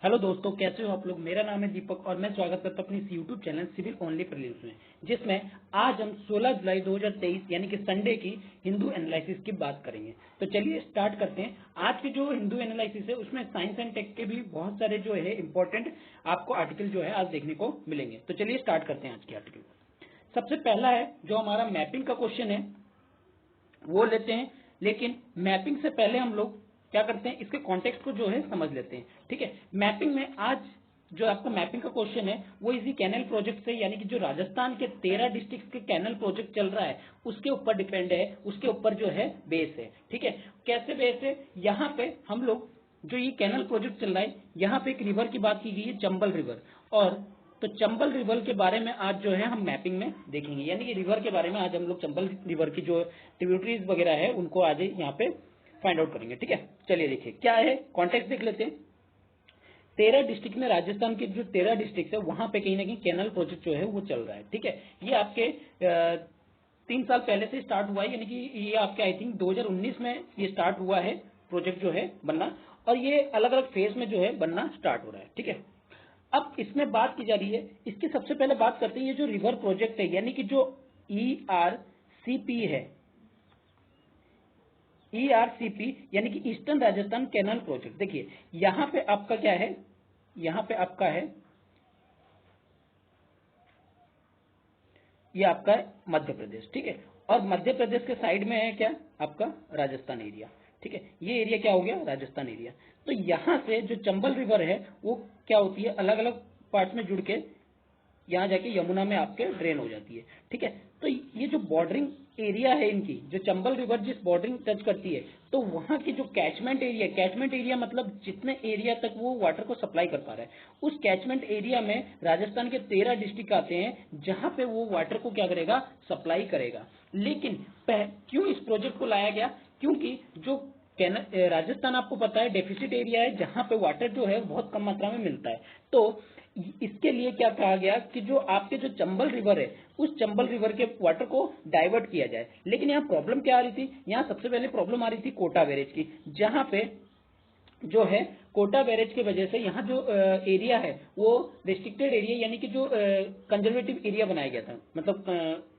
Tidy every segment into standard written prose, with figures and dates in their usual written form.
Hello दोस्तों, कैसे हो आप लोग। मेरा नाम है दीपक और मैं स्वागत करता हूं अपनी YouTube channel civil only prelims में, जिसमें आज हम 16 जुलाई 2023 यानी कि संडे की हिंदू एनालिसिस की बात करेंगे। तो चलिए स्टार्ट करते हैं। आज की जो हिंदू एनालिसिस है उसमें साइंस एंड टेक के भी बहुत सारे जो है इंपॉर्टेंट आपको आर्टिकल जो है आज देखने को मिलेंगे। तो चलिए स्टार्ट करते हैं आज के आर्टिकल। सबसे पहला है जो हमारा मैपिंग का क्वेश्चन है वो लेते हैं, लेकिन मैपिंग से पहले हम लोग क्या करते हैं, इसके कॉन्टेक्स्ट को जो है समझ लेते हैं। ठीक है, मैपिंग में आज जो आपका मैपिंग का क्वेश्चन है वो इसी कैनल प्रोजेक्ट से, यानी कि जो राजस्थान के 13 डिस्ट्रिक्ट के कैनल प्रोजेक्ट चल रहा है उसके ऊपर डिपेंड है, उसके ऊपर जो है बेस है। ठीक है, कैसे बेस है, यहाँ पे हम लोग जो ये कैनल प्रोजेक्ट चल रहा है यहाँ पे एक रिवर की बात की गई है, चंबल रिवर। और तो चंबल रिवर के बारे में आज जो है हम मैपिंग में देखेंगे, यानी कि रिवर के बारे में आज हम लोग चंबल रिवर की जो ट्रिब्यूटरीज वगैरह है उनको आज यहाँ पे फाइंड आउट करेंगे। ठीक है, चलिए देखिए क्या है, कॉन्टेक्स्ट देख लेते हैं। 13 डिस्ट्रिक्ट में, राजस्थान के जो 13 डिस्ट्रिक्ट है वहां पे कहीं ना कहीं कैनल प्रोजेक्ट जो है वो चल रहा है। ठीक है, ये आपके 3 साल पहले से स्टार्ट हुआ है, यानी कि ये आपके आई थिंक 2019 में ये स्टार्ट हुआ है प्रोजेक्ट जो है बनना, और ये अलग अलग फेज में जो है बनना स्टार्ट हो रहा है। ठीक है, अब इसमें बात की जा रही है, इसकी सबसे पहले बात करते हैं ये जो रिवर प्रोजेक्ट है, यानी कि जो ERCP है, ERCP यानी कि ईस्टर्न राजस्थान कैनाल प्रोजेक्ट। देखिए यहां पे आपका क्या है, यहां पे आपका है, ये आपका है मध्य प्रदेश। ठीक है, और मध्य प्रदेश के साइड में है क्या, आपका राजस्थान एरिया। ठीक है, ये एरिया क्या हो गया, राजस्थान एरिया। तो यहां से जो चंबल रिवर है वो क्या होती है, अलग अलग पार्ट में जुड़ के यहाँ जाके यमुना में आपके ड्रेन हो जाती है। ठीक है, तो ये जो बॉर्डरिंग एरिया है इनकी, जो चंबल रिवर जिस बॉर्डरिंग टच करती है, तो वहां की जो कैचमेंट एरिया मतलब जितने एरिया तक वो वाटर को सप्लाई कर पा रहा है, उस कैचमेंट एरिया में राजस्थान के 13 डिस्ट्रिक्ट आते हैं जहां पे वो वाटर को क्या करेगा, सप्लाई करेगा। लेकिन क्यों इस प्रोजेक्ट को लाया गया, क्योंकि जो राजस्थान आपको पता है डेफिसिट एरिया है जहां पे वाटर जो है बहुत कम मात्रा में मिलता है। तो इसके लिए क्या कहा गया कि जो आपके जो चंबल रिवर है उस चंबल रिवर के वाटर को डाइवर्ट किया जाए। लेकिन यहाँ प्रॉब्लम क्या आ रही थी, यहाँ सबसे पहले प्रॉब्लम आ रही थी कोटा बैरेज की, जहां पे जो है कोटा बैरेज की वजह से यहाँ जो एरिया है वो रिस्ट्रिक्टेड एरिया, यानी कि जो कंजर्वेटिव एरिया बनाया गया था, मतलब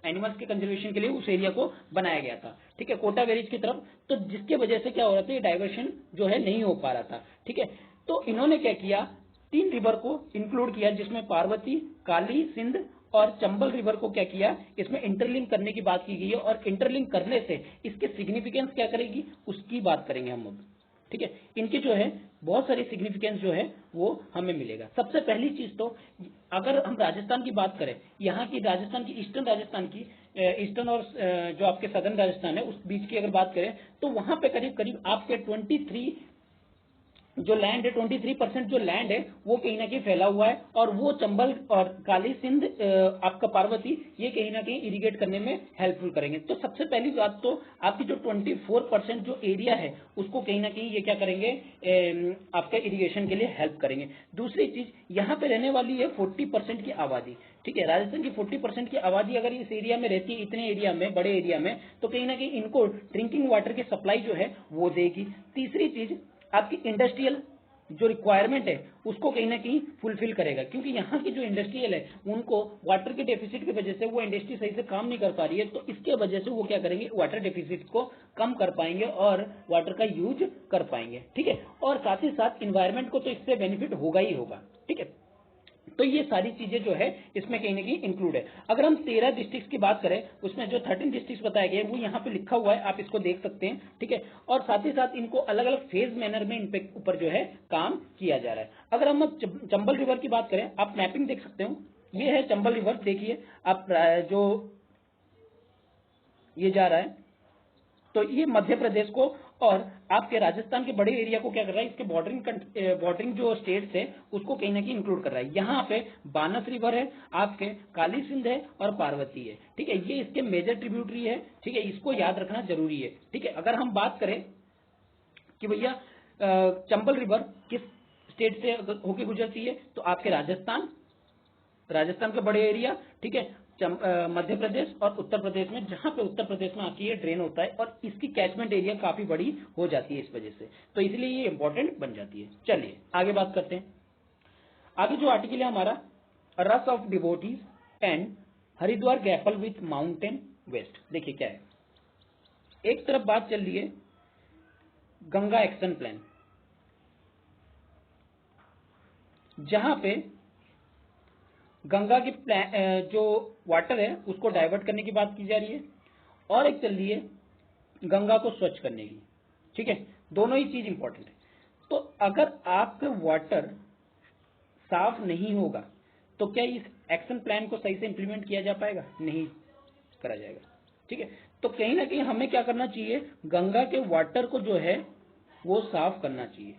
एनिमल्स के कंजर्वेशन के लिए उस एरिया को बनाया गया था। ठीक है, कोटा बैरेज की तरफ, तो जिसके वजह से क्या हो रहा था, ये डाइवर्शन जो है नहीं हो पा रहा था। ठीक है, तो इन्होंने क्या किया, 3 रिवर को इंक्लूड किया, जिसमें पार्वती, काली सिंध और चंबल रिवर को क्या किया, इसमें इंटरलिंक करने की बात की गई है। और इंटरलिंक करने से इसके सिग्निफिकेंस क्या करेगी उसकी बात करेंगे हम अब। ठीक है, इनके जो है बहुत सारी सिग्निफिकेंस जो है वो हमें मिलेगा। सबसे पहली चीज तो अगर हम राजस्थान की बात करें, यहाँ की राजस्थान की ईस्टर्न राजस्थान की ईस्टर्न और जो आपके सदर्न राजस्थान है उस बीच की अगर बात करें, तो वहां पे करीब करीब आपके 23 जो लैंड है, 23% जो लैंड है वो कहीं ना कहीं फैला हुआ है, और वो चंबल और काली सिंध आपका पार्वती ये कहीं ना कहीं इरिगेट करने में हेल्पफुल करेंगे। तो सबसे पहली बात तो आपकी जो 24% जो एरिया है उसको कहीं ना कहीं ये क्या करेंगे, आपके इरिगेशन के लिए हेल्प करेंगे। दूसरी चीज, यहाँ पे रहने वाली है 40% की आबादी। ठीक है, राजस्थान की 40% की आबादी अगर इस एरिया में रहती है, इतने एरिया में, बड़े एरिया में, तो कहीं ना कहीं इनको ड्रिंकिंग वाटर की सप्लाई जो है वो देगी। तीसरी चीज, आपकी इंडस्ट्रियल जो रिक्वायरमेंट है उसको कहीं ना कहीं फुलफिल करेगा, क्योंकि यहाँ की जो इंडस्ट्रियल है उनको वाटर के डेफिसिट की वजह से वो इंडस्ट्री सही से काम नहीं कर पा रही है, तो इसके वजह से वो क्या करेंगे, वाटर डेफिसिट को कम कर पाएंगे और वाटर का यूज कर पाएंगे। ठीक है, और साथ ही साथ इन्वायरमेंट को तो इससे बेनिफिट होगा ही होगा। ठीक है, तो ये सारी चीजें जो है इसमें कहीं ना कहीं इंक्लूड है। अगर हम 13 डिस्ट्रिक्ट की बात करें, उसमें जो 13 डिस्ट्रिक्ट बताए गए वो यहाँ पे लिखा हुआ है, आप इसको देख सकते हैं। ठीक है, और साथ ही साथ इनको अलग अलग फेज मैनर में इन पे ऊपर जो है काम किया जा रहा है। अगर हम चंबल रिवर की बात करें, आप मैपिंग देख सकते हो, ये है चंबल रिवर। देखिए आप जो ये जा रहा है, तो ये मध्य प्रदेश को और आपके राजस्थान के बड़े एरिया को क्या कर रहा है, इसके बॉर्डरिंग जो स्टेट्स है उसको कहीं ना कहीं इंक्लूड कर रहा है। यहाँ पे बानस रिवर है, आपके काली सिंध है और पार्वती है। ठीक है, ये इसके मेजर ट्रिब्यूटरी है। ठीक है, इसको याद रखना जरूरी है। ठीक है, अगर हम बात करें कि भैया चंबल रिवर किस स्टेट से होके गुजरती है, तो आपके राजस्थान के बड़े एरिया, ठीक है, मध्य प्रदेश और उत्तर प्रदेश में, जहां पे उत्तर प्रदेश में आके ये ड्रेन होता है और इसकी कैचमेंट एरिया काफी बड़ी हो जाती है इस वजह से, तो इसलिए ये इंपॉर्टेंट बन जाती है। चलिए आगे बात करते हैं। आगे जो आर्टिकल है हमारा, rush of devotees and Haridwar grapple with mountain waste. देखिए क्या है, एक तरफ बात चल रही है गंगा एक्शन प्लान, जहां पे गंगा के जो वाटर है उसको डाइवर्ट करने की बात की जा रही है, और एक चल रही है गंगा को स्वच्छ करने की। ठीक है, दोनों ही चीज इंपॉर्टेंट है। तो अगर आपका वाटर साफ नहीं होगा तो क्या इस एक्शन प्लान को सही से इंप्लीमेंट किया जा पाएगा? नहीं करा जाएगा। ठीक है, तो कहीं ना कहीं हमें क्या करना चाहिए, गंगा के वाटर को जो है वो साफ करना चाहिए।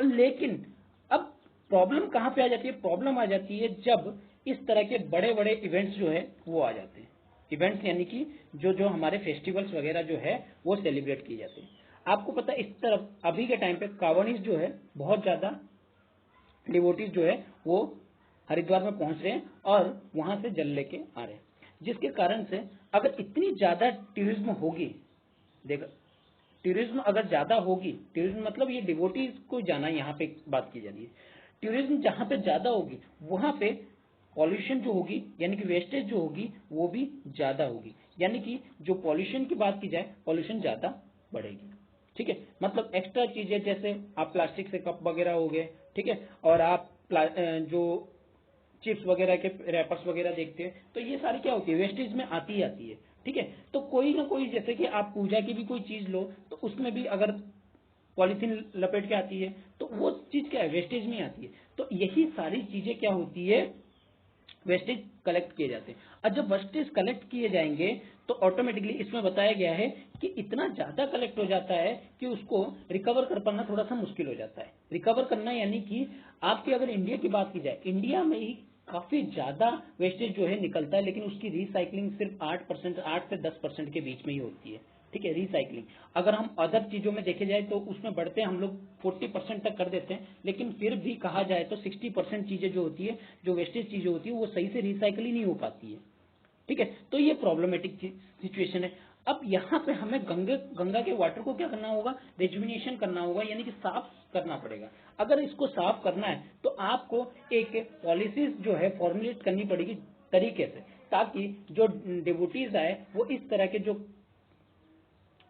लेकिन अब प्रॉब्लम कहां पे आ जाती है? प्रॉब्लम आ जाती है जब इस तरह के बड़े बड़े इवेंट्स जो है वो आ जाते हैं। इवेंट्स यानी कि जो जो हमारे फेस्टिवल्स वगैरह जो है वो सेलिब्रेट किए जाते हैं। आपको पता है इस तरफ अभी के टाइम पे कांवड़िए जो है बहुत ज्यादा डिवोटीज जो है वो हरिद्वार में पहुंच रहे हैं और वहां से जल लेके आ रहे हैं, जिसके कारण से अगर इतनी ज्यादा टूरिज्म होगी, देखो टूरिज्म अगर ज्यादा होगी, टूरिज्म मतलब ये डिवोटीज को जाना, यहाँ पे बात की जा रही है, टूरिज्म जहां पे ज्यादा होगी वहां पे पॉल्यूशन जो होगी यानी कि वेस्टेज जो होगी वो भी ज्यादा होगी, यानी कि जो पॉल्यूशन की बात की जाए पॉल्यूशन ज्यादा बढ़ेगी। ठीक है, मतलब एक्स्ट्रा चीजें जैसे आप प्लास्टिक से कप वगैरह हो गए, ठीक है, और आप जो चिप्स वगैरह के रैपर्स वगैरह देखते हैं तो ये सारी क्या होती है, वेस्टेज में आती ही आती है। ठीक है, तो कोई ना कोई, जैसे कि आप पूजा की भी कोई चीज लो तो उसमें भी अगर पॉलिथीन लपेट के आती है तो वो चीज क्या है, वेस्टेज में आती है। तो यही सारी चीजें क्या होती है, वेस्टेज कलेक्ट किए जाते हैं। और जब वेस्टेज कलेक्ट किए जाएंगे तो ऑटोमेटिकली इसमें बताया गया है कि इतना ज्यादा कलेक्ट हो जाता है कि उसको रिकवर कर पाना थोड़ा सा मुश्किल हो जाता है। रिकवर करना यानी कि आपकी अगर इंडिया की बात की जाए, इंडिया में ही काफी ज्यादा वेस्टेज जो है निकलता है, लेकिन उसकी रिसाइकलिंग सिर्फ 8% 8 से 10% के बीच में ही होती है। ठीक है, रिसाइकलिंग अगर हम अदर चीजों में देखे जाए तो उसमें बढ़ते हम लोग 40% तक कर देते हैं, लेकिन फिर भी कहा जाए तो 60% चीजें जो होती है, जो वेस्टेज चीजें होती है वो सही से रिसाइकल ही नहीं हो पाती है। ठीक है, तो ये प्रॉब्लमेटिक सिचुएशन है। अब यहाँ पे हमें गंगा के वाटर को क्या करना होगा, रेजुविनेशन करना होगा, यानी कि साफ करना पड़ेगा। अगर इसको साफ करना है तो आपको एक पॉलिसीज जो है फॉर्मुलेट करनी पड़ेगी तरीके से, ताकि जो डिवोटीज आए वो इस तरह के जो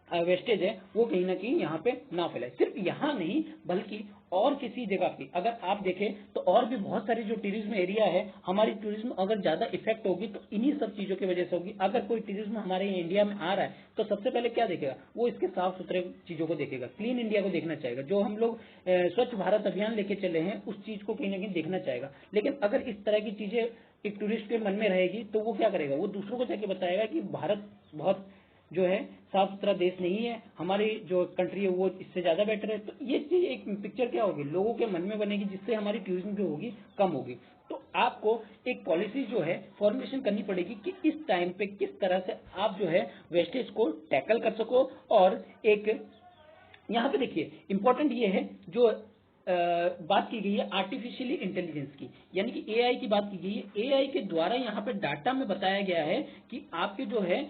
वेस्टेज है वो कहीं ना कहीं यहाँ पे ना फैले। सिर्फ यहाँ नहीं बल्कि और किसी जगह पे अगर आप देखें तो और भी बहुत सारी जो टूरिज्म एरिया है, हमारी टूरिज्म अगर ज्यादा इफेक्ट होगी तो इन्हीं सब चीजों की वजह से होगी। अगर कोई टूरिज्म हमारे इंडिया में आ रहा है तो सबसे पहले क्या देखेगा, वो इसके साफ सुथरे चीजों को देखेगा, क्लीन इंडिया को देखना चाहेगा। जो हम लोग स्वच्छ भारत अभियान लेके चले हैं उस चीज को कहीं ना कहीं देखना चाहेगा। लेकिन अगर इस तरह की चीजें एक टूरिस्ट के मन में रहेगी तो वो क्या करेगा, वो दूसरों को जाके बताएगा कि भारत बहुत जो है साफ सुथरा देश नहीं है, हमारी जो कंट्री है वो इससे ज्यादा बेटर है। तो ये चीज एक पिक्चर क्या होगी, लोगों के मन में बनेगी, जिससे हमारी टूरिज्म जो होगी कम होगी। तो आपको एक पॉलिसी जो है फॉर्मुलेशन करनी पड़ेगी कि इस टाइम पे किस तरह से आप जो है वेस्टेज को टैकल कर सको। और एक यहाँ पे देखिए इंपॉर्टेंट ये है जो बात की गई है आर्टिफिशियली इंटेलिजेंस की, यानी कि एआई की बात की गई है। एआई के द्वारा यहाँ पे डाटा में बताया गया है कि आपके जो है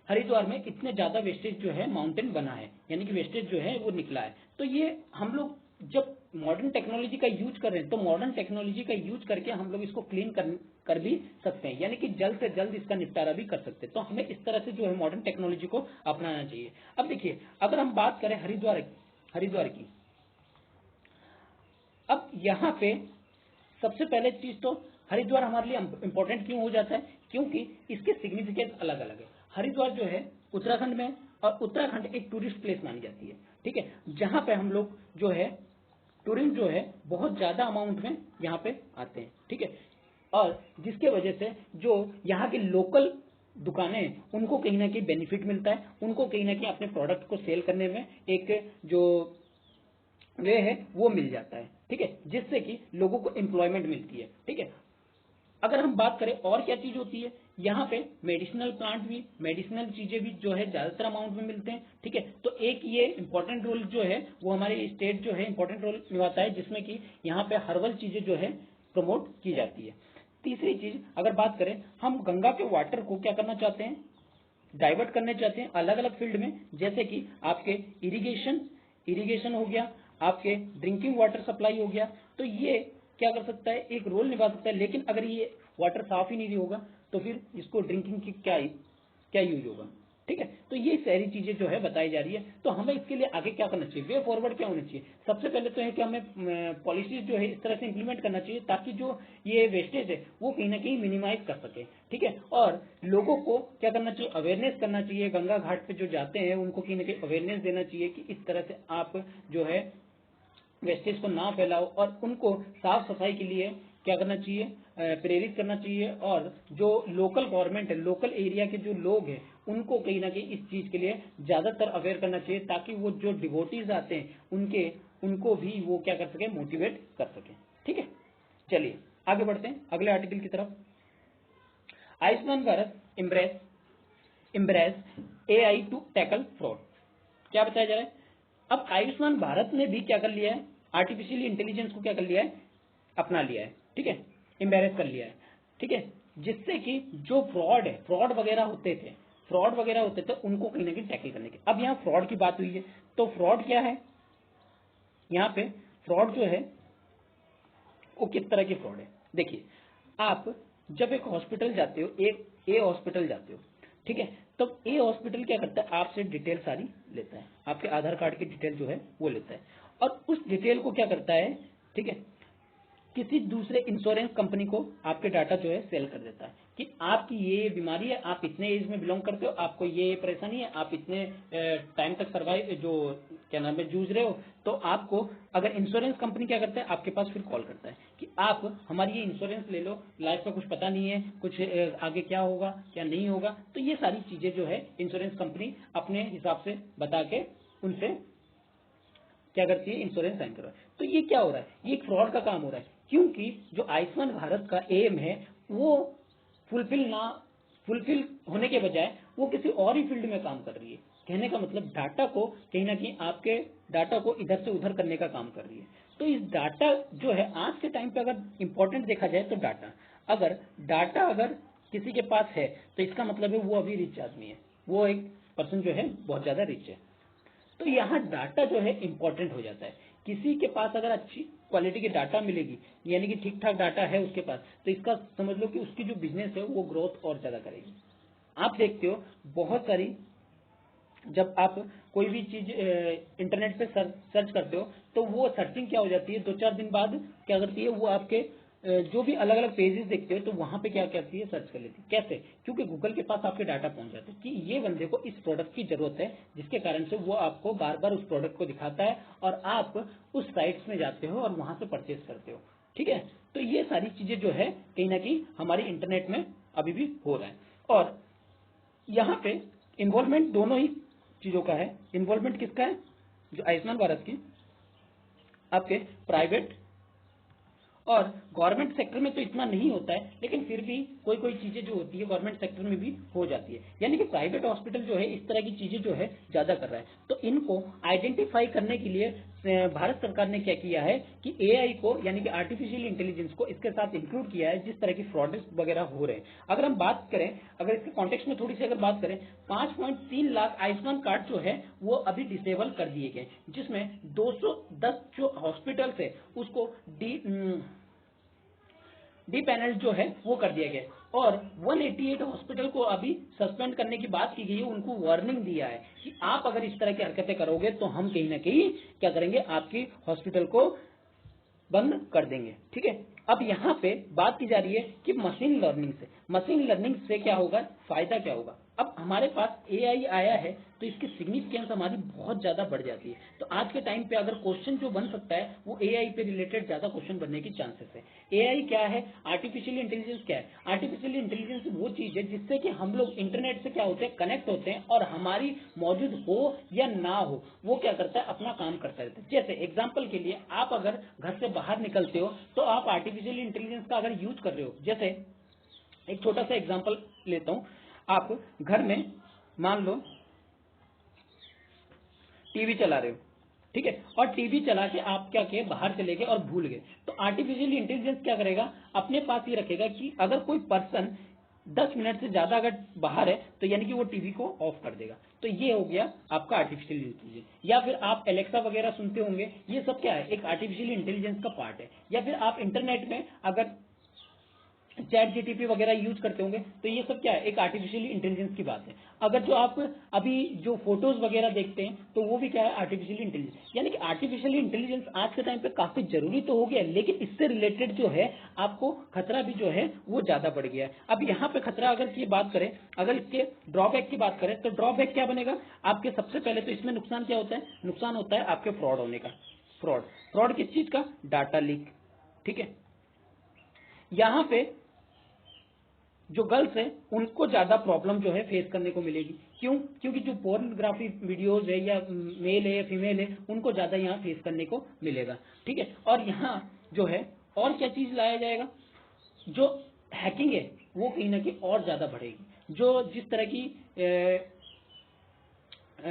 हरिद्वार में इतने ज्यादा वेस्टेज जो है माउंटेन बना है, यानी कि वेस्टेज जो है वो निकला है। तो ये हम लोग जब मॉडर्न टेक्नोलॉजी का यूज कर रहे हैं तो मॉडर्न टेक्नोलॉजी का यूज करके हम लोग इसको क्लीन कर भी सकते हैं, यानी कि जल्द से जल्द इसका निपटारा भी कर सकते हैं। तो हमें इस तरह से जो है मॉडर्न टेक्नोलॉजी को अपनाना चाहिए। अब देखिए अगर हम बात करें हरिद्वार की, अब यहाँ पे सबसे पहले चीज तो हरिद्वार हमारे लिए इंपॉर्टेंट क्यों हो जाता है, क्योंकि इसके सिग्निफिकेंस अलग अलग है। हरिद्वार जो है उत्तराखंड में, और उत्तराखंड एक टूरिस्ट प्लेस मानी जाती है। ठीक है, जहां पे हम लोग जो है टूरिज्म जो है बहुत ज्यादा अमाउंट में यहाँ पे आते हैं। ठीक है, और जिसके वजह से जो यहाँ के लोकल दुकानें हैं उनको कहीं ना कहीं बेनिफिट मिलता है, उनको कहीं ना कहीं अपने प्रोडक्ट को सेल करने में एक जो वे है वो मिल जाता है। ठीक है, जिससे कि लोगों को एम्प्लॉयमेंट मिलती है। ठीक है, अगर हम बात करें और क्या चीज होती है, यहाँ पे मेडिसिनल प्लांट भी, मेडिसिनल चीजें भी जो है ज्यादातर अमाउंट में मिलते हैं। ठीक है, तो एक ये इंपॉर्टेंट रोल जो है वो हमारे स्टेट जो है इंपॉर्टेंट रोल निभाता है, जिसमें कि यहाँ पे हर्बल चीजें जो है प्रमोट की जाती है। तीसरी चीज अगर बात करें, हम गंगा के वाटर को क्या करना चाहते हैं, डाइवर्ट करने चाहते हैं अलग अलग फील्ड में, जैसे कि आपके इरिगेशन हो गया, आपके ड्रिंकिंग वाटर सप्लाई हो गया। तो ये क्या कर सकता है, एक रोल निभा सकता है। लेकिन अगर ये वाटर साफ ही नहीं होगा तो फिर इसको ड्रिंकिंग की क्या क्या यूज होगा। ठीक है, तो ये सारी चीजें जो है बताई जा रही है। तो हमें इसके लिए आगे क्या करना चाहिए, वे फॉरवर्ड क्या होना चाहिए। सबसे पहले तो है कि हमें पॉलिसीज जो है इस तरह से इंप्लीमेंट करना चाहिए ताकि जो ये वेस्टेज है वो कहीं ना कहीं मिनिमाइज कर सके। ठीक है, और लोगों को क्या करना चाहिए, अवेयरनेस करना चाहिए। गंगा घाट पे जो जाते हैं उनको कहीं ना कहीं अवेयरनेस देना चाहिए कि इस तरह से आप जो है वेस्टेज को ना फैलाओ, और उनको साफ सफाई के लिए क्या करना चाहिए, प्रेरित करना चाहिए। और जो लोकल गवर्नमेंट है, लोकल एरिया के जो लोग हैं, उनको कहीं ना कहीं इस चीज के लिए ज्यादातर अवेयर करना चाहिए ताकि वो जो डिवोटीज आते हैं उनको भी वो क्या कर सके, मोटिवेट कर सके। ठीक है, चलिए आगे बढ़ते हैं अगले आर्टिकल की तरफ। Ayushman Bharat embrace AI to tackle fraud. क्या बताया जा रहा है, अब आयुष्मान भारत ने भी क्या कर लिया है, आर्टिफिशियल इंटेलिजेंस को क्या कर लिया है, अपना लिया है। ठीक है, एम्बेरेस कर लिया है। ठीक है, जिससे कि जो फ्रॉड वगैरह होते थे उनको कहीं ना कहीं टैकल करने के। अब यहाँ फ्रॉड की बात हुई है, तो फ्रॉड क्या है, यहाँ पे फ्रॉड जो है वो किस तरह की फ्रॉड है। देखिए, आप जब एक हॉस्पिटल जाते हो, एक ए हॉस्पिटल जाते हो, ठीक है, तब ए हॉस्पिटल क्या करता है, आपसे डिटेल सारी लेता है, आपके आधार कार्ड की डिटेल जो है वो लेता है, और उस डिटेल को क्या करता है, ठीक है, किसी दूसरे इंश्योरेंस कंपनी को आपके डाटा जो है सेल कर देता है कि आपकी ये बीमारी है, आप इतने एज में बिलोंग करते हो, आपको ये परेशानी है, आप इतने टाइम तक सर्वाइव जो क्या नाम है जूझ रहे हो। तो आपको अगर इंश्योरेंस कंपनी क्या करता है, आपके पास फिर कॉल करता है कि आप हमारी ये इंश्योरेंस ले लो, लाइफ का कुछ पता नहीं है, कुछ आगे क्या होगा क्या नहीं होगा। तो ये सारी चीजें जो है इंश्योरेंस कंपनी अपने हिसाब से बता के उनसे क्या करती है, इंश्योरेंस साइन करवा। तो ये क्या हो रहा है, ये एक फ्रॉड का काम हो रहा है, क्योंकि जो आयुष्मान भारत का एम है वो फुलफिल होने के बजाय वो किसी और ही फील्ड में काम कर रही है। कहने का मतलब डाटा को कहीं ना कहीं आपके डाटा को इधर से उधर करने का काम कर रही है। तो इस डाटा जो है आज के टाइम पे अगर इंपॉर्टेंट देखा जाए तो डाटा अगर किसी के पास है तो इसका मतलब है वो अभी रिच आदमी है, वो एक पर्सन जो है बहुत ज्यादा रिच है। तो यहाँ डाटा जो है इंपॉर्टेंट हो जाता है। किसी के पास अगर अच्छी क्वालिटी की डाटा मिलेगी, यानी कि ठीक ठाक डाटा है उसके पास, तो इसका समझ लो कि उसकी जो बिजनेस है वो ग्रोथ और ज्यादा करेगी। आप देखते हो बहुत सारी, जब आप कोई भी चीज इंटरनेट पे सर्च करते हो तो वो सर्चिंग क्या हो जाती है, 2-4 दिन बाद क्या करती है, वो आपके जो भी अलग अलग पेजेस देखते हो तो वहां पे क्या करती है, सर्च कर लेती है। कैसे, क्योंकि गूगल के पास आपके डाटा पहुंच जाते हैं कि ये बंदे को इस प्रोडक्ट की जरूरत है, जिसके कारण से वो आपको बार बार उस प्रोडक्ट को दिखाता है और आप उस साइट्स में जाते हो और वहां से परचेज करते हो। ठीक है, तो ये सारी चीजें जो है कहीं ना कहीं हमारे इंटरनेट में अभी भी हो रहा है। और यहाँ पे इन्वॉल्वमेंट दोनों ही चीजों का है। इन्वॉल्वमेंट किसका है, जो आयुष्मान भारत की, आपके प्राइवेट और गवर्नमेंट सेक्टर में तो इतना नहीं होता है, लेकिन फिर भी कोई कोई चीजें जो होती है गवर्नमेंट सेक्टर में भी हो जाती है। यानी कि प्राइवेट हॉस्पिटल जो है इस तरह की चीजें जो है ज्यादा कर रहा है। तो इनको आइडेंटिफाई करने के लिए भारत सरकार ने क्या किया है कि एआई को, यानी कि आर्टिफिशियल इंटेलिजेंस को इसके साथ इंक्लूड किया है जिस तरह की फ्रॉड वगैरह हो रहे हैं। अगर हम बात करें, अगर इसके कॉन्टेक्स्ट में थोड़ी सी अगर बात करें, 5.3 लाख आयुष्मान कार्ड जो है वो अभी डिसेबल कर दिए गए, जिसमें 210 जो हॉस्पिटल्स है उसको डी पैनल जो है वो कर दिया गया, और 188 हॉस्पिटल को अभी सस्पेंड करने की बात की गई है। उनको वार्निंग दिया है कि आप अगर इस तरह की हरकतें करोगे तो हम कहीं ना कहीं क्या करेंगे, आपकी हॉस्पिटल को बंद कर देंगे। ठीक है, अब यहाँ पे बात की जा रही है कि मशीन लर्निंग से क्या होगा, फायदा क्या होगा। अब हमारे पास एआई आया है तो इसकी सिग्निफिकेंस हमारी बहुत ज्यादा बढ़ जाती है। तो आज के टाइम पे अगर क्वेश्चन जो बन सकता है वो एआई पे रिलेटेड ज्यादा क्वेश्चन बनने की चांसेस है। एआई क्या है, आर्टिफिशियल इंटेलिजेंस क्या है। आर्टिफिशियल इंटेलिजेंस वो चीज है जिससे कि हम लोग इंटरनेट से क्या होते हैं, कनेक्ट होते हैं, और हमारी मौजूद हो या ना हो वो क्या करता है, अपना काम करता रहता है। जैसे एग्जाम्पल के लिए, आप अगर घर से बाहर निकलते हो तो आप आर्टिफिशियल इंटेलिजेंस का अगर यूज कर रहे हो, जैसे एक छोटा सा एग्जांपल लेता हूं, आप घर में मान लो टीवी चला रहे हो, ठीक है, और टीवी चला के आप क्या किए, बाहर चले गए और भूल गए, तो आर्टिफिशियल इंटेलिजेंस क्या करेगा, अपने पास ही रखेगा कि अगर कोई पर्सन 10 मिनट से ज्यादा अगर बाहर है तो यानी कि वो टीवी को ऑफ कर देगा। तो ये हो गया आपका आर्टिफिशियल इंटेलिजेंस। या फिर आप एलेक्सा वगैरह सुनते होंगे, ये सब क्या है, एक आर्टिफिशियल इंटेलिजेंस का पार्ट है। या फिर आप इंटरनेट में अगर चैट जीटीपी वगैरह यूज करते होंगे तो ये सब क्या है, एक आर्टिफिशियल इंटेलिजेंस की बात है। अगर जो आप अभी जो फोटोज वगैरह देखते हैं तो वो भी क्या है, आर्टिफिशियल इंटेलिजेंस। यानी कि आर्टिफिशियल इंटेलिजेंस आज के टाइम पे काफी जरूरी तो हो गया है, लेकिन इससे रिलेटेड जो है आपको खतरा भी जो है वो ज्यादा बढ़ गया है। अब यहाँ पे खतरा अगर की बात करें, अगर इसके ड्रॉबैक की बात करें तो ड्रॉबैक क्या बनेगा आपके, सबसे पहले तो इसमें नुकसान क्या होता है, नुकसान होता है आपके फ्रॉड होने का। फ्रॉड, फ्रॉड किस चीज का, डाटा लीक। ठीक है, यहां पे जो गर्ल्स है उनको ज्यादा प्रॉब्लम जो है फेस करने को मिलेगी। क्यों, क्योंकि जो पोर्नोग्राफी वीडियोस है या मेल है या फीमेल है उनको ज्यादा यहाँ फेस करने को मिलेगा। ठीक है, और यहाँ जो है और क्या चीज लाया जाएगा, जो हैकिंग है वो कहीं ना कहीं और ज्यादा बढ़ेगी। जो जिस तरह की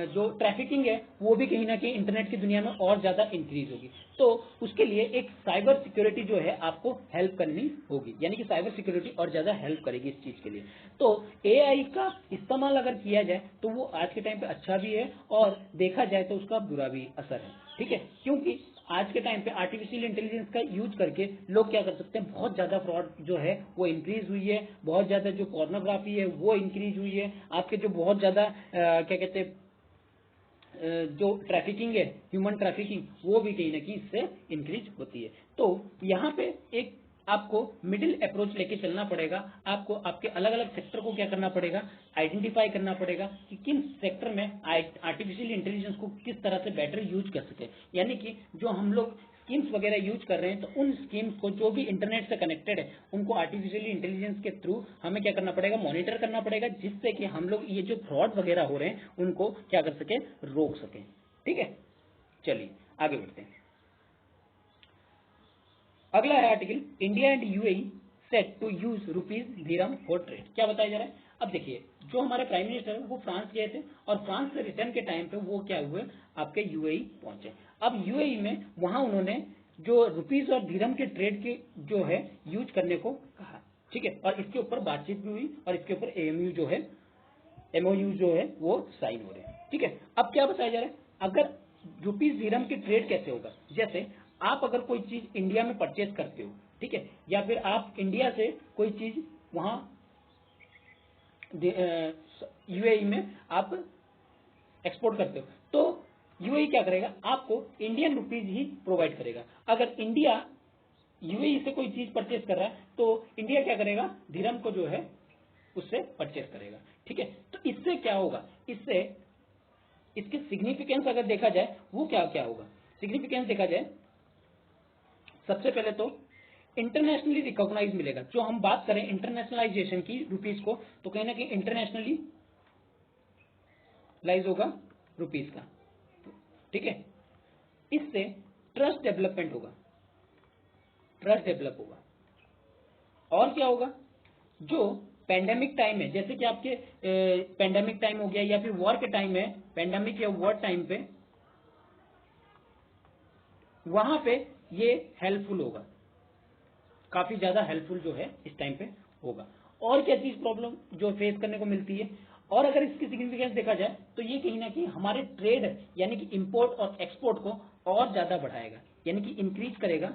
जो ट्रैफिकिंग है वो भी कहीं ना कहीं इंटरनेट की दुनिया में और ज्यादा इंक्रीज होगी। तो उसके लिए एक साइबर सिक्योरिटी जो है आपको हेल्प करनी होगी, यानी कि साइबर सिक्योरिटी और ज्यादा हेल्प करेगी इस चीज के लिए। तो एआई का इस्तेमाल अगर किया जाए तो वो आज के टाइम पे अच्छा भी है और देखा जाए तो उसका बुरा भी असर है। ठीक है, क्योंकि आज के टाइम पे आर्टिफिशियल इंटेलिजेंस का यूज करके लोग क्या कर सकते हैं, बहुत ज्यादा फ्रॉड जो है वो इंक्रीज हुई है, बहुत ज्यादा जो पोर्नोग्राफी है वो इंक्रीज हुई है, आपके जो बहुत ज्यादा क्या कहते हैं जो ट्रैफिकिंग है, ह्यूमन ट्रैफिकिंग, वो भी कहीं ना कहीं इससे इंक्रीज होती है। तो यहाँ पे एक आपको मिडिल अप्रोच लेके चलना पड़ेगा। आपको आपके अलग अलग सेक्टर को क्या करना पड़ेगा, आइडेंटिफाई करना पड़ेगा कि किन सेक्टर में आर्टिफिशियल इंटेलिजेंस को किस तरह से बेटर यूज कर सके। यानी कि जो हम लोग स्कीम्स वगैरह यूज कर रहे हैं तो उन स्कीम्स को जो भी इंटरनेट से कनेक्टेड है उनको आर्टिफिशियल इंटेलिजेंस के थ्रू हमें क्या करना पड़ेगा, मॉनिटर करना पड़ेगा, जिससे कि हम लोग ये जो फ्रॉड वगैरह हो रहे हैं उनको क्या कर सके, रोक सके। ठीक है, चलिए आगे बढ़ते हैं। अगला है article, India and UAE set to use rupees dirham for trade. क्या बताया जा रहा है, अब देखिए जो हमारे प्राइम मिनिस्टर है वो फ्रांस गए थे और फ्रांस से रिटर्न के टाइम पे वो क्या हुए, आपके यूएई पहुंचे। अब यूएई में वहां उन्होंने जो रुपीज और दिरहम के ट्रेड के जो है यूज करने को कहा। ठीक है, और इसके ऊपर बातचीत भी हुई और इसके ऊपर एएमयू जो है, एमओयू जो है वो साइन हो रहे हैं। ठीक है, अब क्या बताया जा रहा है, अगर रुपीज दिरहम की ट्रेड कैसे होगा, जैसे आप अगर कोई चीज इंडिया में परचेज करते हो, ठीक है, या फिर आप इंडिया से कोई चीज वहां यूएई में आप एक्सपोर्ट करते हो, तो यूएई क्या करेगा, आपको इंडियन रुपीज ही प्रोवाइड करेगा। अगर इंडिया यूएई से कोई चीज परचेज कर रहा है तो इंडिया क्या करेगा, दिरहम को जो है उससे परचेज करेगा। ठीक है, तो इससे क्या होगा, इससे इसके सिग्निफिकेंस अगर देखा जाए वो क्या क्या होगा, सिग्निफिकेंस देखा जाए सबसे पहले तो इंटरनेशनली रिकॉग्नाइज मिलेगा। जो हम बात करें इंटरनेशनलाइजेशन की रुपीज को, तो कहीं ना कहीं इंटरनेशनली लाइज होगा रुपीज का। ठीक है, इससे ट्रस्ट डेवलपमेंट होगा, ट्रस्ट डेवलप होगा। और क्या होगा, जो पेंडेमिक टाइम है, जैसे कि आपके पेंडेमिक टाइम हो गया या फिर वॉर के टाइम है, पेंडेमिक या वॉर टाइम पे वहां पे ये हेल्पफुल होगा, काफी ज्यादा हेल्पफुल जो है इस टाइम पे होगा। और क्या चीज प्रॉब्लम जो फेस करने को मिलती है, और अगर इसकी सिग्निफिकेंस देखा जाए तो ये कहीं ना कहीं हमारे ट्रेड यानी कि इंपोर्ट और एक्सपोर्ट को और ज्यादा बढ़ाएगा, यानी कि इंक्रीज करेगा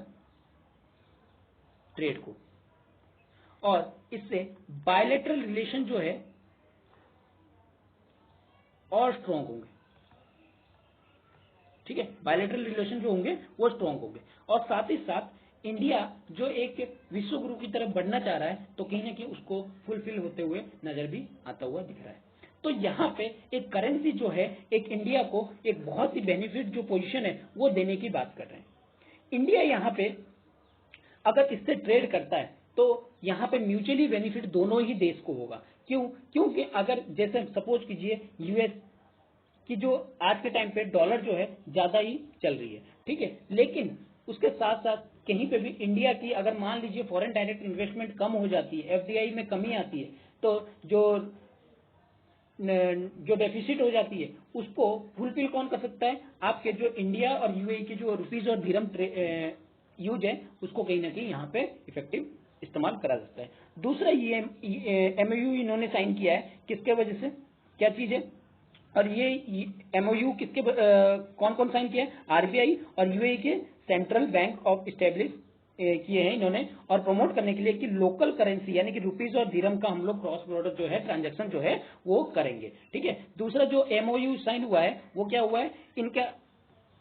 ट्रेड को, और इससे बायलेटरल रिलेशन जो है और स्ट्रॉन्ग होंगे। ठीक है, बायलेटरल रिलेशन जो होंगे वो स्ट्रॉन्ग होंगे। और साथ ही साथ इंडिया जो एक विश्व गुरु की तरफ बढ़ना चाह रहा है तो कहीं ना कहीं उसको फुलफिल होते हुए नजर भी आता हुआ दिख रहा है। तो यहाँ पे एक करेंसी जो है एक इंडिया को एक बहुत ही बेनिफिट जो पोजीशन है वो देने की बात कर रहे हैं। इंडिया यहाँ पे अगर इससे ट्रेड करता है तो यहाँ पे म्यूचुअली बेनिफिट दोनों ही देश को होगा। क्यों, क्योंकि अगर जैसे सपोज कीजिए यूएस कि जो आज के टाइम पे डॉलर जो है ज्यादा ही चल रही है, ठीक है, लेकिन उसके साथ साथ कहीं पे भी इंडिया की अगर मान लीजिए फॉरेन डायरेक्ट इन्वेस्टमेंट कम हो जाती है, एफडीआई में कमी आती है, तो जो डेफिसिट हो जाती है उसको फुलफिल कौन कर सकता है, आपके जो इंडिया और यूएई की जो रुपीज और दिरहम यूज है उसको कहीं ना कहीं यहाँ पे इफेक्टिव इस्तेमाल करा सकता है। दूसरा ये MOU इन्होंने साइन किया है, किसके वजह से, क्या चीज है, और ये MOU किसके कौन कौन साइन किया है, RBI और UAE के सेंट्रल बैंक ऑफ स्टेब्लिश किए हैं इन्होंने, और प्रमोट करने के लिए कि लोकल करेंसी यानी कि रुपीज और दिरहम का हम लोग क्रॉस बॉर्डर जो है ट्रांजैक्शन जो है वो करेंगे। ठीक है। दूसरा जो MOU साइन हुआ है वो क्या हुआ है, इनका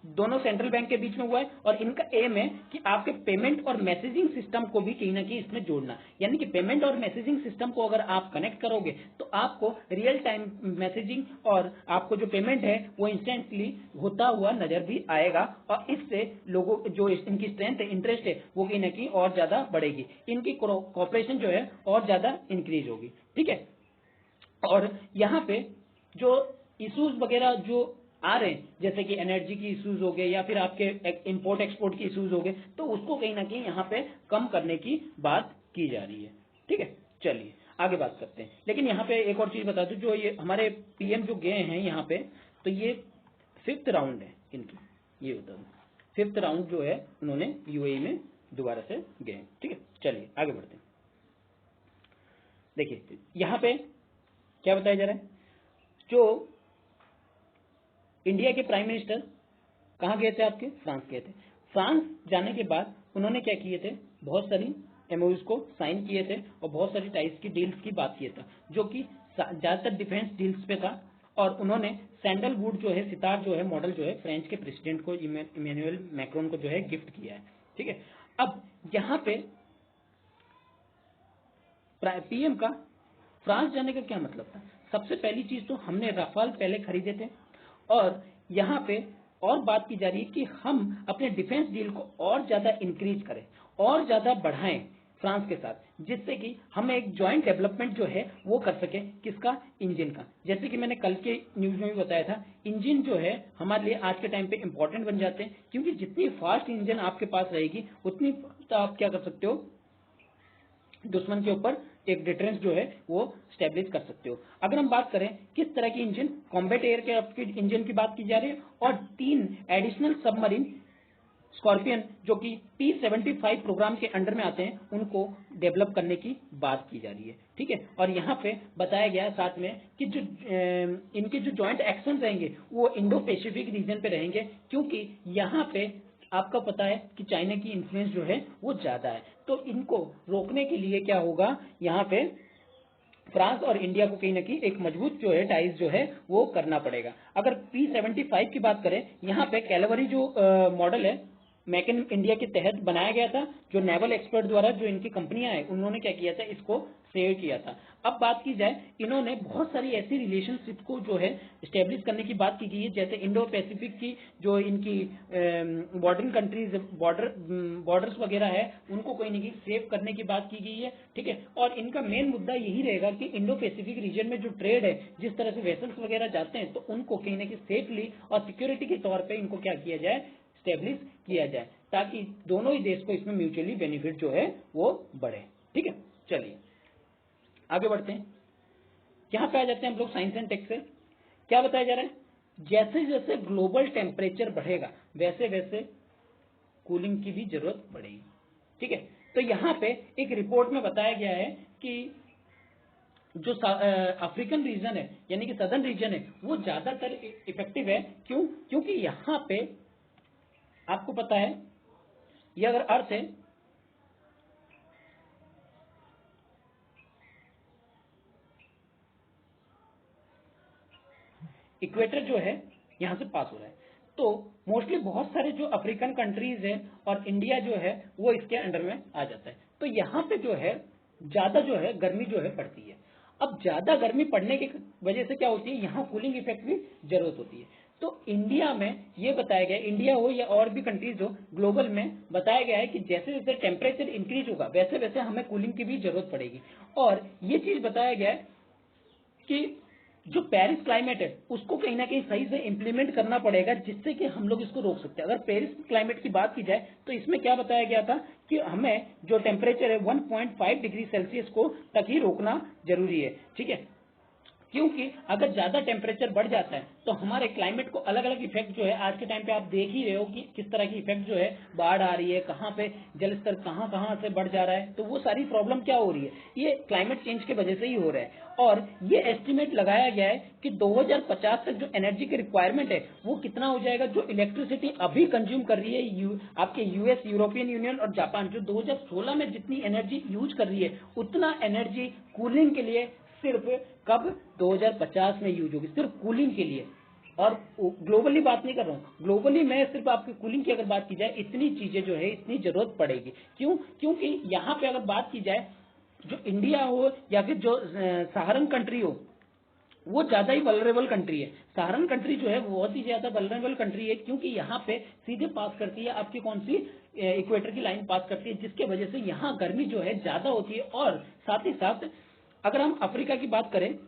दोनों सेंट्रल बैंक के बीच में हुआ है, और इनका एम है कि आपके पेमेंट और मैसेजिंग सिस्टम को भी कहीं ना कहीं इसमें जोड़ना, यानी कि पेमेंट और मैसेजिंग सिस्टम को अगर आप कनेक्ट करोगे तो आपको रियल टाइम मैसेजिंग और आपको जो पेमेंट है वो इंस्टेंटली होता हुआ नजर भी आएगा, और इससे लोगों जो इनकी स्ट्रेंथ है, इंटरेस्ट है, वो कहीं ना कहीं और ज्यादा बढ़ेगी, इनकी कॉपरेशन जो है और ज्यादा इंक्रीज होगी। ठीक है। और यहाँ पे जो इश्यूज वगैरह जो आ रहे हैं, जैसे कि एनर्जी की इश्यूज हो गए या फिर आपके इंपोर्ट एक्सपोर्ट की इश्यूज हो गए, तो उसको कहीं ना कहीं यहाँ पे कम करने की बात की जा रही है। ठीक है। चलिए आगे बात करते हैं। लेकिन यहाँ पे एक और चीज बता दूं, जो ये हमारे PM जो गए हैं यहाँ पे, तो ये 5th राउंड है इनकी, ये बता दूं 5th राउंड जो है उन्होंने UAE में दोबारा से गए। ठीक है। चलिए आगे बढ़ते हैं। देखिए यहाँ पे क्या बताया जा रहा है, जो इंडिया के प्राइम मिनिस्टर कहाँ गए थे, आपके फ्रांस गए थे। फ्रांस जाने के बाद उन्होंने क्या किए थे, बहुत सारी MOUs को साइन किए थे और बहुत सारी टाइप्स की डील्स की बात किए था, जो कि ज्यादातर डिफेंस डील्स पे था। और उन्होंने सैंडलवुड जो है, सितार जो है, मॉडल जो है, फ्रेंच के प्रेसिडेंट को इमैनुअल मैक्रोन को जो है गिफ्ट किया है। ठीक है। अब यहाँ पे PM का फ्रांस जाने का क्या मतलब था, सबसे पहली चीज तो हमने राफाल पहले खरीदे थे, और यहाँ पे और बात की जा रही है कि हम अपने डिफेंस डील को और ज्यादा इंक्रीज करें और ज्यादा बढ़ाएं फ्रांस के साथ, जिससे कि हम एक ज्वाइंट डेवलपमेंट जो है वो कर सके, किसका, इंजन का। जैसे कि मैंने कल के न्यूज में भी बताया था, इंजन जो है हमारे लिए आज के टाइम पे इंपॉर्टेंट बन जाते हैं, क्योंकि जितनी फास्ट इंजन आपके पास रहेगी उतनी आप क्या कर सकते हो, दुश्मन के ऊपर एक डिफरेंस जो है वो स्टैब्लिश कर सकते हो। अगर हम बात करें किस तरह की इंजन, कॉम्बैट एयरक्राफ्ट की इंजन की बात की जा रही है, और 3 एडिशनल सबमरीन स्कॉर्पियन जो कि P-75 प्रोग्राम के अंडर में आते हैं, उनको डेवलप करने की बात की जा रही है। ठीक है। और यहाँ पे बताया गया है साथ में कि जो इनके जो ज्वाइंट एक्शन रहेंगे वो इंडो पैसिफिक रीजन पे रहेंगे, क्योंकि यहाँ पे आपका पता है कि चाइना की इन्फ्लुएंस जो है वो ज्यादा है, तो इनको रोकने के लिए क्या होगा, यहाँ पे फ्रांस और इंडिया को कहीं ना कहीं एक मजबूत जो है टाइज जो है वो करना पड़ेगा। अगर P-75 की बात करें, यहाँ पे कैलवरी जो मॉडल है मेक इन इंडिया के तहत बनाया गया था, जो नेवल एक्सपर्ट द्वारा जो इनकी कंपनियां हैं उन्होंने क्या किया था, इसको सेव किया था। अब बात की जाए, इन्होंने बहुत सारी ऐसी रिलेशनशिप को जो है स्टेब्लिश करने की बात की गई है, जैसे इंडो पैसिफिक की जो इनकी बॉर्डरिंग कंट्रीज बॉर्डर्स वगैरह है उनको कहीं ना कहीं सेव करने की बात की गई है। ठीक है। और इनका मेन मुद्दा यही रहेगा कि इंडो पैसिफिक रीजन में जो ट्रेड है, जिस तरह से वेसल्स वगैरह जाते हैं, तो उनको कहीं ना कहीं सेफली और सिक्योरिटी के तौर पर इनको क्या किया जाए, स्टेब्लिश किया जाए, ताकि दोनों ही देश को इसमें म्यूचुअली बेनिफिट जो है वो बढ़े। ठीक है। चलिए आगे बढ़ते हैं। यहां पे आ जाते हैं हम लोग साइंस एंड टेक से। क्या बताया जा रहा है, जैसे जैसे ग्लोबल टेम्परेचर बढ़ेगा वैसे वैसे कूलिंग की भी जरूरत बढ़ेगी। ठीक है। तो यहाँ पे एक रिपोर्ट में बताया गया है कि जो अफ्रीकन रीजन है यानी कि सदर्न रीजन है वो ज्यादातर इफेक्टिव है। क्यों? क्योंकि यहाँ पे आपको पता है, ये अगर अर्थ है, इक्वेटर जो है यहां से पास हो रहा है, तो मोस्टली बहुत सारे जो अफ्रीकन कंट्रीज है और इंडिया जो है वो इसके अंडर में आ जाता है। तो यहाँ पे जो है ज्यादा जो है गर्मी जो है पड़ती है। अब ज्यादा गर्मी पड़ने की वजह से क्या होती है, यहाँ कूलिंग इफेक्ट की जरूरत होती है। तो इंडिया में ये बताया गया, इंडिया हो या और भी कंट्रीज हो, ग्लोबल में बताया गया है कि जैसे जैसे टेम्परेचर इंक्रीज होगा वैसे वैसे हमें कूलिंग की भी जरूरत पड़ेगी। और ये चीज बताया गया है कि जो पेरिस क्लाइमेट है उसको कहीं ना कहीं सही से इंप्लीमेंट करना पड़ेगा, जिससे कि हम लोग इसको रोक सकते हैं। अगर पेरिस क्लाइमेट की बात की जाए तो इसमें क्या बताया गया था कि हमें जो टेम्परेचर है 1.5 डिग्री सेल्सियस को तक ही रोकना जरूरी है। ठीक है। क्योंकि अगर ज्यादा टेम्परेचर बढ़ जाता है तो हमारे क्लाइमेट को अलग अलग इफेक्ट जो है आज के टाइम पे आप देख ही रहे हो कि किस तरह की इफेक्ट जो है, बाढ़ आ रही है, कहाँ पे जल स्तर कहाँ कहाँ से बढ़ जा रहा है, तो वो सारी प्रॉब्लम क्या हो रही है, ये क्लाइमेट चेंज की वजह से ही हो रहा है। और ये एस्टिमेट लगाया गया है कि 2050 तक जो एनर्जी की रिक्वायरमेंट है वो कितना हो जाएगा, जो इलेक्ट्रिसिटी अभी कंज्यूम कर रही है आपके यूएस, यूरोपियन यूनियन और जापान, जो 2016 में जितनी एनर्जी यूज कर रही है उतना एनर्जी कूलिंग के लिए सिर्फ कब 2050 में यूज होगी, सिर्फ कूलिंग के लिए। और ग्लोबली बात नहीं कर रहा हूँ, ग्लोबली मैं सिर्फ आपकी कूलिंग की अगर बात की जाए इतनी चीजें जो है, इतनी जरूरत पड़ेगी। क्यों? क्योंकि यहाँ पे अगर बात की जाए, जो इंडिया हो या फिर जो सहारन कंट्री हो, वो ज्यादा ही वल्नरेबल कंट्री है। सहारन कंट्री जो है वो बहुत ही ज्यादा वल्नरेबल कंट्री है, क्योंकि यहाँ पे सीधे पास करती है आपकी कौन सी, इक्वेटर की लाइन पास करती है, जिसके वजह से यहाँ गर्मी जो है ज्यादा होती है। और साथ ही साथ अगर हम अफ्रीका की बात करें,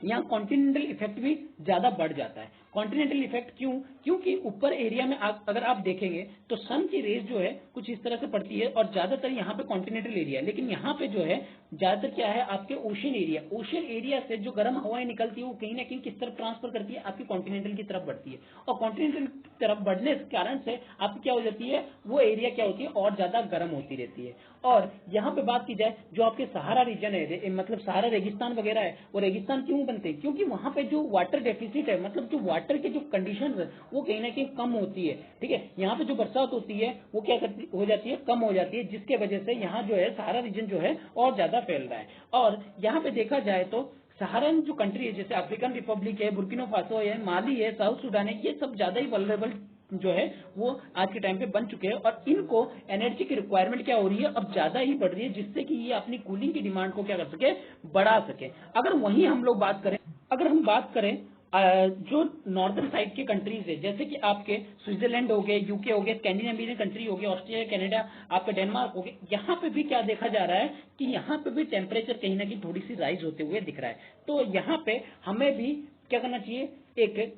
यहाँ कॉन्टिनेंटल इफेक्ट भी ज्यादा बढ़ जाता है। कॉन्टिनेंटल इफेक्ट क्यों? क्योंकि ऊपर एरिया में अगर आप देखेंगे तो सन की रेज जो है कुछ इस तरह से पड़ती है, और ज्यादातर यहाँ पे कॉन्टिनेंटल एरिया है, लेकिन यहाँ पे जो है ज्यादातर क्या है, आपके ओशन एरिया, ओशन एरिया से जो गर्म हवाएं निकलती है वो कहीं ना कहीं किस तरफ ट्रांसफर करती है, आपकी कॉन्टिनेंटल की तरफ बढ़ती है। और कॉन्टिनेंटल की तरफ बढ़ने के कारण से आपकी क्या हो जाती है, वो एरिया क्या होती है, और ज्यादा गर्म होती रहती है। और यहाँ पे बात की जाए, जो आपके सहारा रीजन है, मतलब सहारा रेगिस्तान वगैरह है, वो रेगिस्तान क्यों बनते हैं? क्योंकि वहां पे जो वाटर डेफिसिट है, मतलब जो वाटर के जो कंडीशन है वो कहीं ना कहीं कम होती है। ठीक है, यहाँ पे जो बरसात होती है वो क्या हो जाती है, कम हो जाती है, जिसके वजह से यहाँ जो है सहारा रीजन जो है और ज्यादा फैल रहा है। और यहाँ पे देखा जाए तो सहारन जो कंट्री है, जैसे अफ्रीकन रिपब्लिक है, बुर्किना फासो है, माली है, साउथ सुडान है, ये सब ज्यादा ही वल्नरेबल जो है वो आज के टाइम पे बन चुके हैं। और इनको एनर्जी की रिक्वायरमेंट क्या हो रही है, अब ज्यादा ही बढ़ रही है, जिससे कि ये अपनी कूलिंग की डिमांड को क्या कर सके, बढ़ा सके। अगर वहीं हम लोग बात करें, अगर हम बात करें जो नॉर्दर्न साइड के कंट्रीज है, जैसे कि आपके स्विट्जरलैंड हो गए, यूके हो गए, स्कैंडिनेवियन कंट्री हो गए, ऑस्ट्रेलिया, कनाडा, आपका डेनमार्क हो गए, यहाँ पे भी क्या देखा जा रहा है कि यहाँ पे भी टेम्परेचर कहीं ना कहीं थोड़ी सी राइज होते हुए दिख रहा है। तो यहाँ पे हमें भी क्या करना चाहिए, एक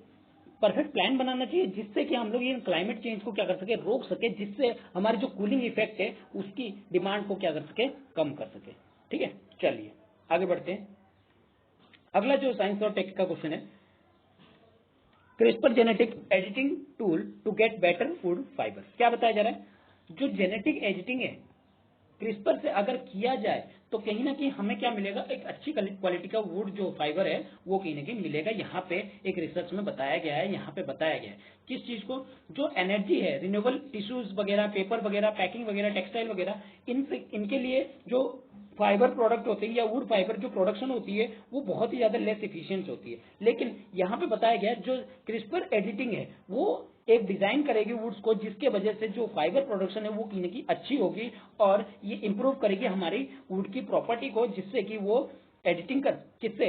परफेक्ट प्लान बनाना चाहिए, जिससे कि हम लोग ये क्लाइमेट चेंज को क्या कर सके, रोक सके, जिससे हमारी जो कूलिंग इफेक्ट है उसकी डिमांड को क्या कर सके, कम कर सके। ठीक है, चलिए आगे बढ़ते हैं। अगला जो साइंस और टेक का क्वेश्चन है, CRISPR genetic editing tool to get better food fibre. क्या बताया जा रहा है, जो जेनेटिक एडिटिंग है क्रिस्पर से अगर किया जाए तो कहीं ना कहीं हमें क्या मिलेगा, एक अच्छी क्वालिटी का वुड जो फाइबर है वो कहीं ना कहीं मिलेगा। यहाँ पे एक रिसर्च में बताया गया है, यहाँ पे बताया गया है किस चीज को, जो एनर्जी है, रिन्यूएबल टिश्यूज वगैरह, पेपर वगैरह, पैकिंग वगैरह, टेक्सटाइल वगैरह, इनके लिए जो फाइबर प्रोडक्ट होते हैं या वुड फाइबर जो प्रोडक्शन होती है वो बहुत ही ज्यादा लेस इफिशियंट होती है। लेकिन यहाँ पे बताया गया है जो क्रिस्पर एडिटिंग है वो एक डिजाइन करेगी वुड्स को, जिसके वजह से जो फाइबर प्रोडक्शन है वो कहीं ना कहीं अच्छी होगी, और ये इंप्रूव करेगी हमारी वुड की प्रॉपर्टी को, जिससे कि वो एडिटिंग कर किससे,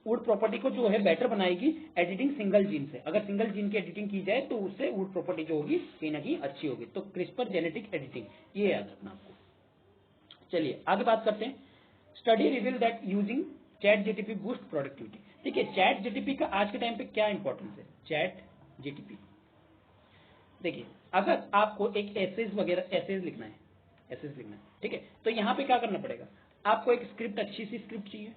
वुड प्रॉपर्टी को जो है बेटर बनाएगी एडिटिंग सिंगल जीन से। अगर सिंगल जीन की एडिटिंग की जाए तो उससे वुड प्रॉपर्टी जो होगी कहीं ना कहीं अच्छी होगी। तो क्रिस्पर जेनेटिक एडिटिंग ये याद रखना आपको। चलिए आगे बात करते हैं। Study reveal that using chat GTP boost productivity. ठीक है, चैट जीटीपी का आज के टाइम पे क्या इंपॉर्टेंस है, चैट जीटीपी। देखिए, अगर आपको एक एसेज वगैरह एसेज लिखना है, ठीक है, तो यहाँ पे क्या करना पड़ेगा, आपको एक स्क्रिप्ट, अच्छी सी स्क्रिप्ट चाहिए,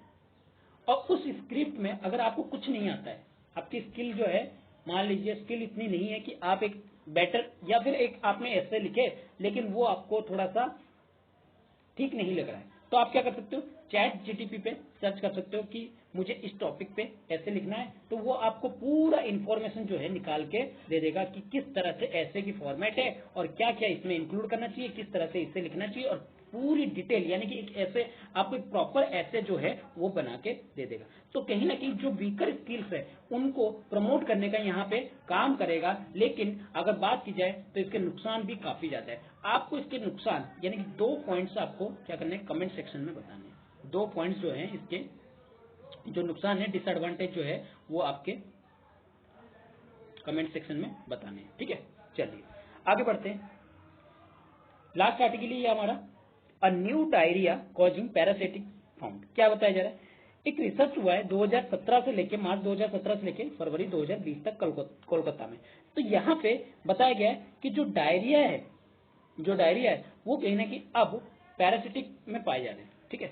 और उस स्क्रिप्ट में अगर आपको कुछ नहीं आता है, आपकी स्किल जो है, मान लीजिए स्किल इतनी नहीं है कि आप एक बेटर, या फिर एक आपने ऐसे लिखे लेकिन वो आपको थोड़ा सा ठीक नहीं लग रहा है, तो आप क्या कर सकते हो, चैट जीटीपी पे सर्च कर सकते हो कि मुझे इस टॉपिक पे ऐसे लिखना है, तो वो आपको पूरा इंफॉर्मेशन जो है निकाल के दे देगा कि किस तरह से ऐसे की फॉर्मेट है और क्या क्या इसमें इंक्लूड करना चाहिए, किस तरह से इसे लिखना चाहिए, और पूरी डिटेल, यानी कि एक ऐसे आपको एक प्रॉपर ऐसे जो है वो बना के दे देगा। तो कहीं ना कहीं जो वीकर स्किल्स है उनको प्रमोट करने का यहाँ पे काम करेगा। लेकिन अगर बात की जाए तो इसके नुकसान भी काफी ज्यादा है। आपको इसके नुकसान यानी कि 2 पॉइंट्स आपको क्या करने हैं, कमेंट सेक्शन में बताने हैं। 2 पॉइंट्स जो है इसके जो नुकसान है, डिसएडवांटेज जो है वो आपके कमेंट सेक्शन में बताने हैं। ठीक है, चलिए आगे बढ़ते हैं। लास्ट आर्टिकल ये हमारा, a new diarrhoea causing parasitic found. क्या बताया जा रहा है, एक रिसर्च हुआ है 2017 से लेके मार्च 2017 से लेके फरवरी 2020 तक कोलकाता में। तो यहाँ पे बताया गया है कि जो डायरिया है वो कहीं ना कहीं अब पैरासिटिक में पाए जा रहे हैं। ठीक है,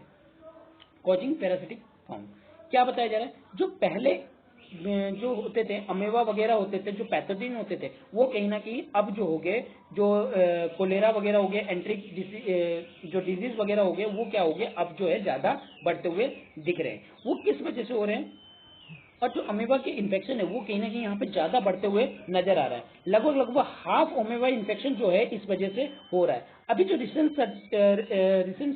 कॉजिंग पैरासिटिक फाउंड, क्या बताया जा रहा है, जो पहले जो होते थे अमेवा वगैरह होते थे, जो पैथोजन होते थे, वो कहीं ना कहीं अब जो हो गए, जो कोलेरा वगैरह हो गए, एंट्रिक जो डिजीज वगैरह हो गए, वो क्या हो गए, अब जो है ज्यादा बढ़ते हुए दिख रहे हैं। वो किस वजह से हो रहे हैं, और जो अमीबा के इन्फेक्शन है वो कहीं ना कहीं यहाँ पे ज्यादा बढ़ते हुए नजर आ रहा है। लगभग लगभग हाफ अमीबा इन्फेक्शन जो है इस वजह से हो रहा है। अभी जो रिसेंट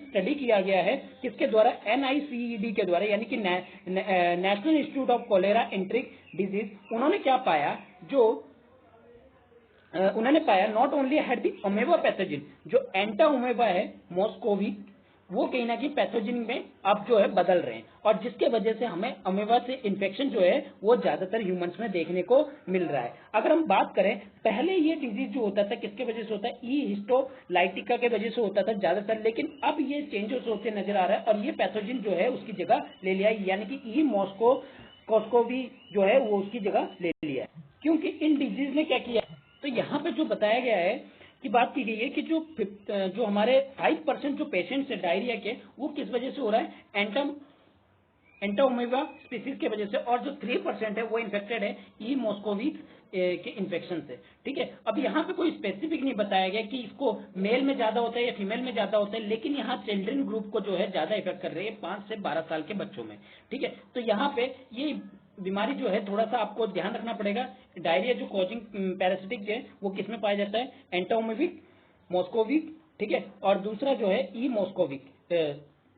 स्टडी किया गया है किसके द्वारा, NICED के द्वारा, यानी कि National Institute of Cholera Enteric Diseases, उन्होंने क्या पाया, जो उन्होंने पाया not only had the amoeba pathogen, जो एंटा अमेबा है मॉस्कोवी, वो कहीं ना कहीं पैथोजन में अब जो है बदल रहे हैं, और जिसके वजह से हमें अमेबा से इन्फेक्शन जो है वो ज्यादातर ह्यूमंस में देखने को मिल रहा है। अगर हम बात करें, पहले ये डिजीज जो होता था किसके वजह से होता है, ई हिस्टोलाइटिका के वजह से होता था ज्यादातर, लेकिन अब ये चेंजेस होते नजर आ रहा है, और ये पैथोजन जो है उसकी जगह ले लिया है, यानी कि ई मॉस्कोवी जो है वो उसकी जगह ले लिया है। क्योंकि इन डिजीज ने क्या किया, तो यहाँ पे जो बताया गया है कि बात की गई है कि जो हमारे 5% जो पेशेंट्स है डायरिया के, वो किस वजह से हो रहा है, एंटाओमेगा स्पीसीज के वजह से, और जो 3% है वो इन्फेक्टेड है ई मॉस्कोवी के इन्फेक्शन से। ठीक है, अब यहाँ पे कोई स्पेसिफिक नहीं बताया गया कि इसको मेल में ज्यादा होता है या फीमेल में ज्यादा होता है, लेकिन यहाँ चिल्ड्रन ग्रुप को जो है ज्यादा इफेक्ट कर रही है, 5 से 12 साल के बच्चों में। ठीक है, तो यहाँ पे ये बीमारी जो है थोड़ा सा आपको ध्यान रखना पड़ेगा। डायरिया जो कॉजिंग पैरासिटिक है वो किसमें पाया जाता है, एंटाओमेविक, मॉस्कोविक, ठीक है, और दूसरा जो है ई मॉस्कोविक,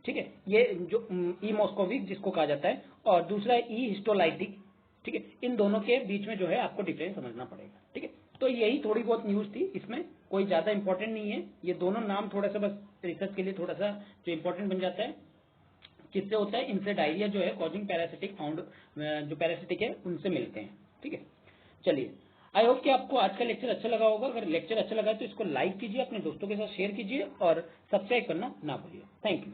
ठीक है, ये जो ई मॉस्कोविक जिसको कहा जाता है, और दूसरा ई हिस्टोलाइटिक। ठीक है, इन दोनों के बीच में जो है आपको डिफरेंस समझना पड़ेगा। ठीक है, तो यही थोड़ी बहुत न्यूज थी, इसमें कोई ज्यादा इंपॉर्टेंट नहीं है, ये दोनों नाम थोड़ा सा बस रिसर्च के लिए थोड़ा सा जो इंपॉर्टेंट बन जाता है। किससे होता है, इनसे डायरिया जो है कॉजिंग पैरासिटिक फाउंड, जो पैरासिटिक है उनसे मिलते हैं। ठीक है, चलिए, आई होप कि आपको आज का लेक्चर अच्छा लगा होगा। अगर लेक्चर अच्छा लगा है तो इसको लाइक कीजिए, अपने दोस्तों के साथ शेयर कीजिए, और सब्सक्राइब करना ना भूलिए। Thank you.